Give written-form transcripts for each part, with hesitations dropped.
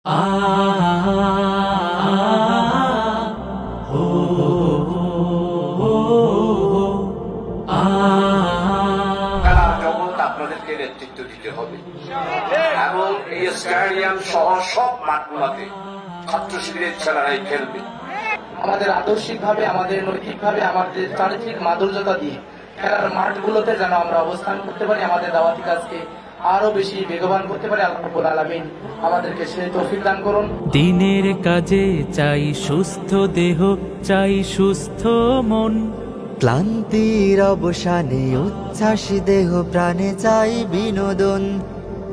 আপনাদেরকে নেতৃত্ব দিতে হবে এবং এই স্টেডিয়াম সহ সব মাঠগুলোতে ছাত্র শিবিরের ছেলেরাই খেলবে। আমাদের আদর্শিকভাবে, আমাদের নৈতিকভাবে, আমাদের চারিত্রিক মাধুর্যতা দিয়ে খেলার মাঠগুলোতে যেন আমরা অবস্থান করতে পারি, আমাদের দাওয়াতি কাজকে আরো বেশি বেগবান করতে পারি। আল্লাহ রাব্বুল আলামিন আমাদেরকে সেই তৌফিক দান করুন। দিনের কাজে চাই সুস্থ দেহ, চাই সুস্থ মন, ক্লান্তির অবসানে উচ্ছ্বাস দেহ প্রাণে চাই বিনোদন।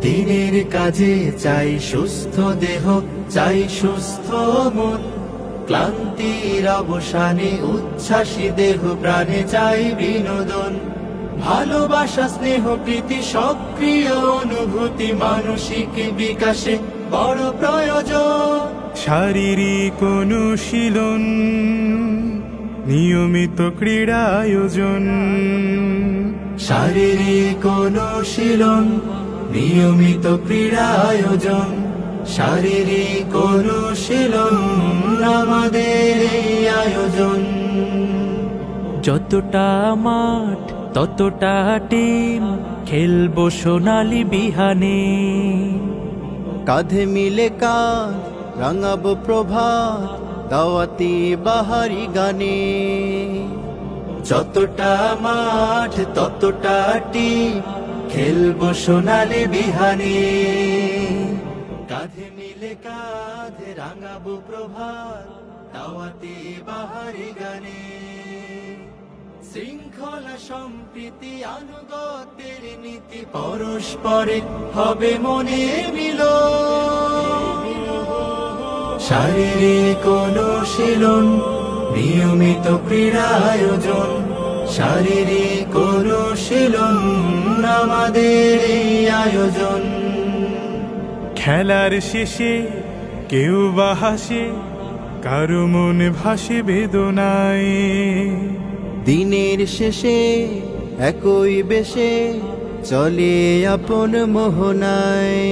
দিনের কাজে চাই সুস্থ দেহ, চাই সুস্থ মন, ক্লান্তির অবসানে উচ্ছ্বাসী দেহ প্রাণে চাই বিনোদন। ভালোবাসা, স্নেহ, প্রীতি, সক্রিয় অনুভূতি মানসিক বিকাশে বড় প্রয়োজন। শারীরিক অনুশীলন, নিয়মিত ক্রীড়া আয়োজন। শারীরিক অনুশীলন, নিয়মিত ক্রীড়া আয়োজন। শারীরিক অনুশীলন আমাদের এই আয়োজন। যতটা মাঠ ততটা টিম, খেলবো সোনালী বিহানে। কাঁধে মিলে কাঁধ রাঙাবো প্রভাত, দাওয়াতি বাহারি গানে। যতটা মাঠ ততটা টিম, খেলবো সোনালী বিহানে। কাঁধে মিলে কাঁধ রাঙাবো প্রভাত, দাওয়াতি বাহারি গানে। শৃঙ্খলা, সম্প্রীতি, আনুগত্যের নীতি, পরস্পরে হবে মনে মিল। শারীরিক অনুশীলন, নিয়মিত ক্রীড়া আয়োজন। শারীরিক অনুশীলন আমাদের এই আয়োজন। খেলার শেষে কেউ বা হাসে, কারো মন ভাসে বেদনায়। দিনের শেষে একই বেশে চলে আপন মোহনায়।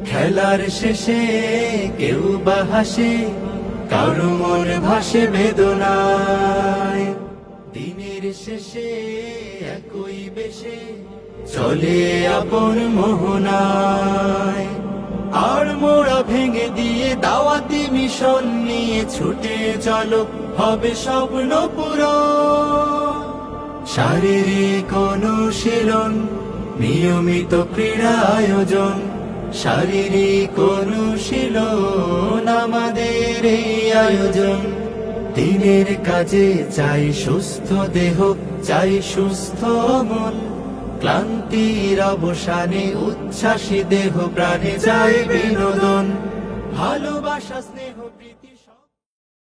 খেলার শেষে কেউ বা হাসে, কারো মন ভাসে বেদনায়। দিনের শেষে একই বেশে চলে আপন মোহনায়। আর মোড়া ভেঙে দিয়ে দাওয়াতি মিশন নিয়ে ছুটে চলো, হবে স্বপ্ন পূরণ। শারীরিক অনুশীলন, নিয়মিত ক্রীড়া আয়োজন। শারীরিক অনুশীলন আমাদের এই আয়োজন। দিনের কাজে চাই সুস্থ দেহ, চাই সুস্থ মন, ক্লান্তির অবসানে উচ্ছ্বাসী দেহ প্রাণে চাই বিনোদন। ভালোবাসা, স্নেহ, প্রীতি।